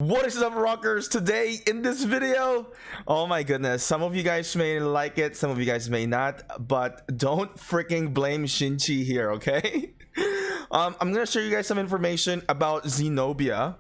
What is up, rockers? Today in this video, oh my goodness, some of you guys may like it, some of you guys may not, but don't freaking blame Shinchi here, okay? I'm gonna show you guys some information about Zenobia,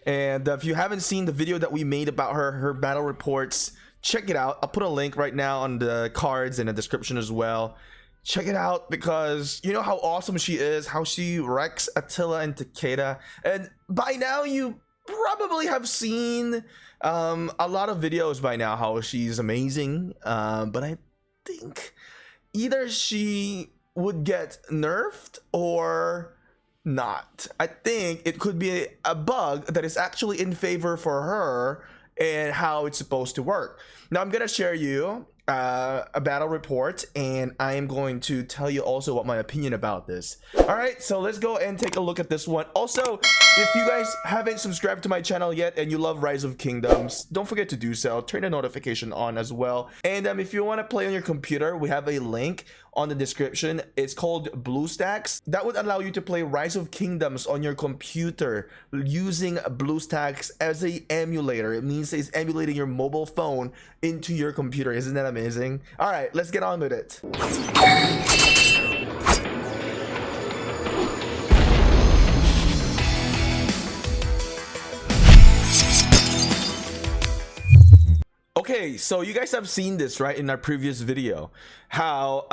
and if you haven't seen the video that we made about her battle reports, check it out. I'll put a link right now on the cards in the description as well. Check it out, because you know how awesome she is, how she wrecks Attila and Takeda, and by now you probably have seen a lot of videos by now how she's amazing, but I think either she would get nerfed or not. I think it could be a bug that is actually in favor for her and how it's supposed to work. Now I'm gonna share you a battle report, and I am going to tell you also what my opinion about this. All right, so let's go and take a look at this one. Also, if you guys haven't subscribed to my channel yet and you love Rise of Kingdoms, don't forget to do so. Turn the notification on as well. And if you want to play on your computer, we have a link on the description. It's called BlueStacks. That would allow you to play Rise of Kingdoms on your computer using BlueStacks as a emulator. It means it's emulating your mobile phone into your computer. Isn't that amazing? All right, let's get on with it. Okay, so you guys have seen this, right, in our previous video, how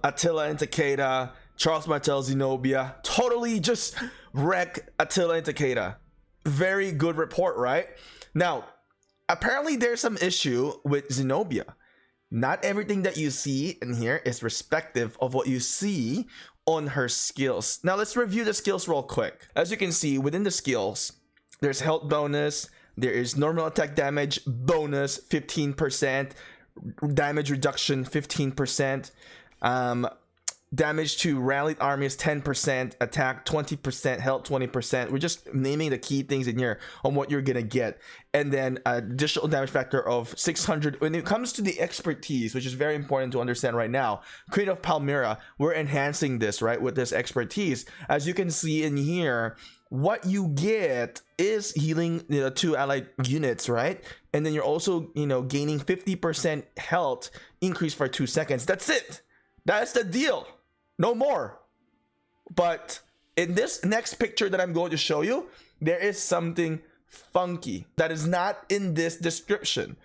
Attila and Takeda, Charles Martel, Zenobia totally just wreck Attila and Takeda. Very good report, right? Now, apparently there's some issue with Zenobia. Not everything that you see in here is respective of what you see on her skills. Now let's review the skills real quick. As you can see, within the skills, there's health bonus, there is normal attack damage bonus 15%, damage reduction 15%, damage to rallied armies 10%, attack 20%, health 20%. We're just naming the key things in here on what you're gonna get. And then additional damage factor of 600. When it comes to the expertise, which is very important to understand right now, Queen of Palmyra, we're enhancing this, right, with this expertise. As you can see in here, what you get is healing, two allied units, right? And then you're also, gaining 50% health increase for 2 seconds. That's it. That's the deal. No more. But in this next picture that I'm going to show you, there is something funky that is not in this description.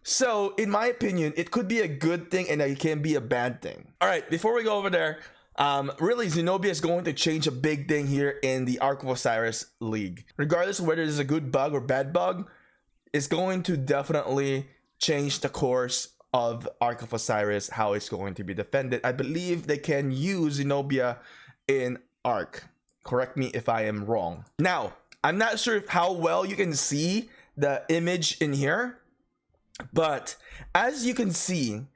So in my opinion, it could be a good thing and it can be a bad thing. All right, before we go over there, really Zenobia is going to change a big thing here in the Ark of Osiris League. Regardless of whether it's a good bug or bad bug, it's going to definitely change the course of Ark of Osiris, how it's going to be defended. I believe they can use Zenobia in Ark. Correct me if I am wrong. Now, I'm not sure how well you can see the image in here, but as you can see,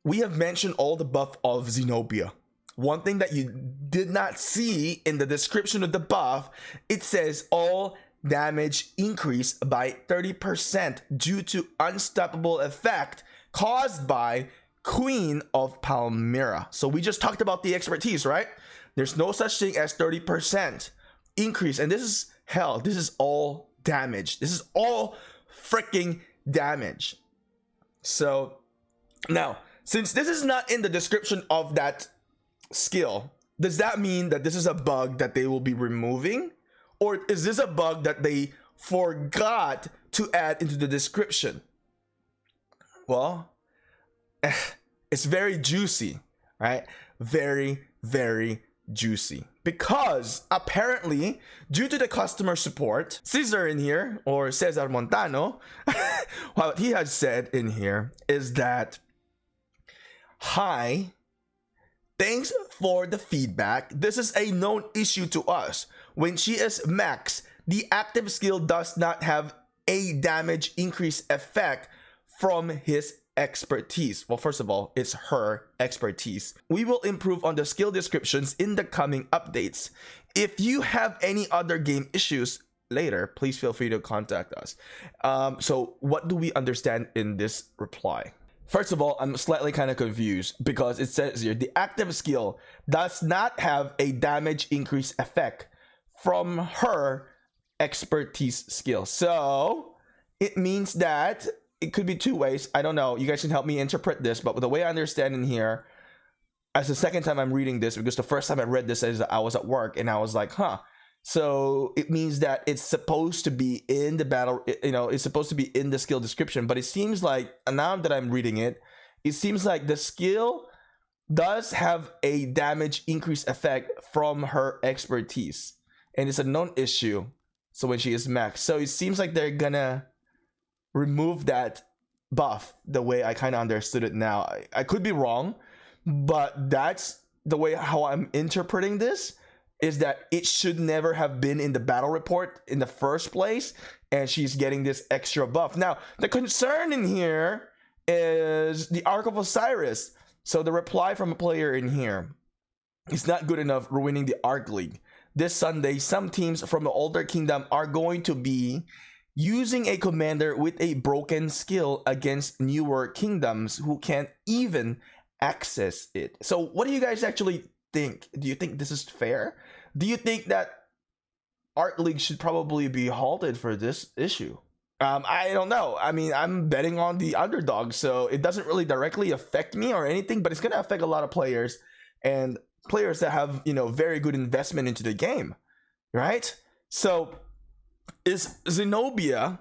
we have mentioned all the buff of Zenobia. One thing that you did not see in the description of the buff, it says all damage increase by 30% due to unstoppable effect caused by Queen of Palmyra. So we just talked about the expertise, right? There's no such thing as 30% increase. And this is hell. This is all damage. This is all freaking damage. So now, since this is not in the description of that skill, does that mean that this is a bug that they will be removing? Or is this a bug that they forgot to add into the description? Well, it's very juicy, right? Very, very juicy. Because apparently, due to the customer support, Cesar in here, or Cesar Montano, what he has said in here is that, hi, thanks for the feedback. This is a known issue to us. When she is max, the active skill does not have a damage increase effect from his expertise. Well, first of all, it's her expertise. We will improve on the skill descriptions in the coming updates. If you have any other game issues later, please feel free to contact us. So what do we understand in this reply? First of all, I'm slightly kind of confused because it says here, the active skill does not have a damage increase effect from her expertise skill. So it means that it could be two ways. I don't know. You guys can help me interpret this, but the way I understand in here, as the second time I'm reading this, because the first time I read this is I was at work and I was like, huh. So it means that it's supposed to be in the battle, you know, it's supposed to be in the skill description, but it seems like now that I'm reading it, it seems like the skill does have a damage increase effect from her expertise, and it's a known issue. So when she is max, so it seems like they're gonna remove that buff the way I kind of understood it now. I could be wrong, but that's the way how I'm interpreting this, is that it should never have been in the battle report in the first place, and she's getting this extra buff. Now the concern in here is the Arc of Osiris. So the reply from a player in here: it's not good enough ruining the Arc League. This Sunday, some teams from the older kingdom are going to be using a commander with a broken skill against newer kingdoms who can't even access it. So what do you guys actually think? Do you think this is fair? Do you think that Arc League should probably be halted for this issue? I don't know. I mean, I'm betting on the underdog, so it doesn't really directly affect me or anything, but it's going to affect a lot of players, and players that have, you know, very good investment into the game, right? So is Zenobia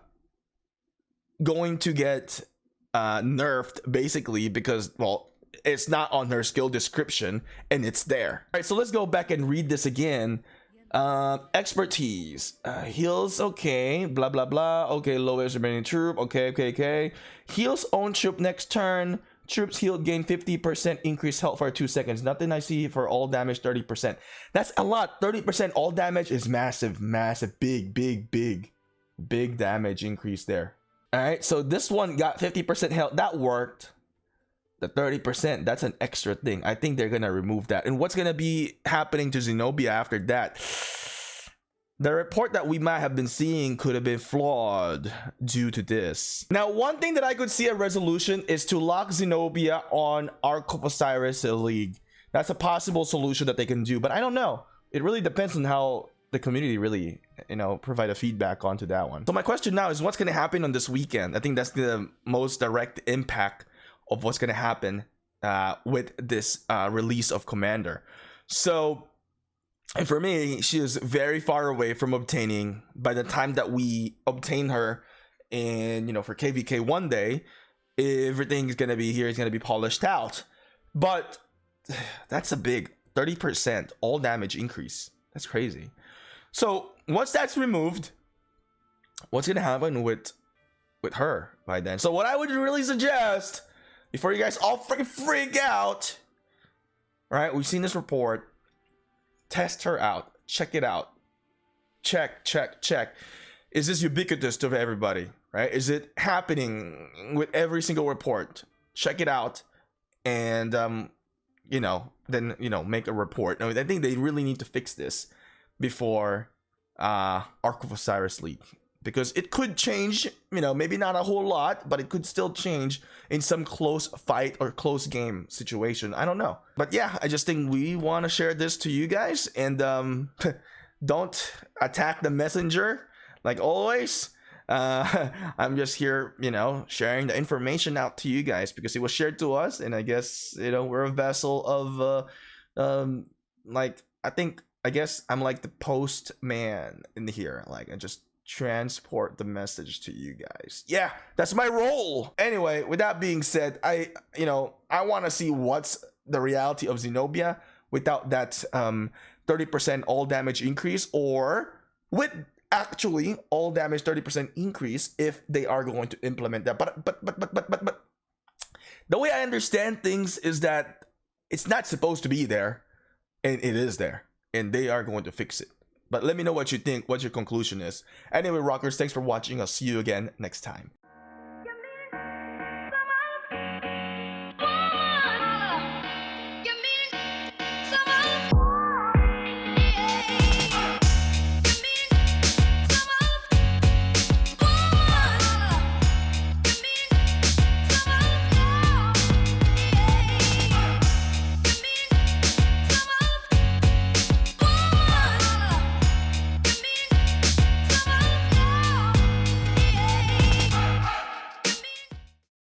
going to get nerfed basically because, well, it's not on her skill description and it's there? All right, so let's go back and read this again. Expertise, heals, okay, blah blah blah, okay, lowest remaining troop, okay, heals own troop next turn, troops healed gain 50% increased health for 2 seconds. Nothing I see for all damage 30%. That's a lot. 30% all damage is massive, big damage increase there. All right, so this one got 50% health. That worked. The 30%, that's an extra thing. I think they're gonna remove that. And what's gonna be happening to Zenobia after that? The report that we might have been seeing could have been flawed due to this. Now, one thing that I could see a resolution is to lock Zenobia on Arc of Osiris League. That's a possible solution that they can do, but I don't know. It really depends on how the community really, you know, provide a feedback onto that one. So my question now is, what's gonna happen on this weekend? I think that's the most direct impact of what's going to happen with this release of Commander. So, and for me, she is very far away from obtaining. By the time that we obtain her in, you know, for KVK one day, everything is going to be here, is going to be polished out. But that's a big 30% all damage increase. That's crazy. So once that's removed, what's going to happen with her by then? So what I would really suggest, before you guys all freaking freak out, all right, we've seen this report. Test her out. Check it out. Check. Is this ubiquitous to everybody, right? Is it happening with every single report? Check it out, and you know, then, you know, make a report. I think they really need to fix this before Arc of Osiris League, because it could change, you know, maybe not a whole lot, but it could still change in some close fight or close game situation. I don't know. But yeah, I just think we want to share this to you guys, and don't attack the messenger like always. I'm just here, you know, sharing the information out to you guys because it was shared to us, and I guess, you know, we're a vessel of like, I guess I'm like the postman in here. Like, I just transport the message to you guys. Yeah, that's my role. Anyway, with that being said, I want to see what's the reality of Zenobia without that 30% all damage increase, or with actually all damage 30% increase if they are going to implement that. But the way I understand things is that it's not supposed to be there, and it is there, and they are going to fix it. But let me know what you think, what your conclusion is. Anyway, rockers, thanks for watching. I'll see you again next time.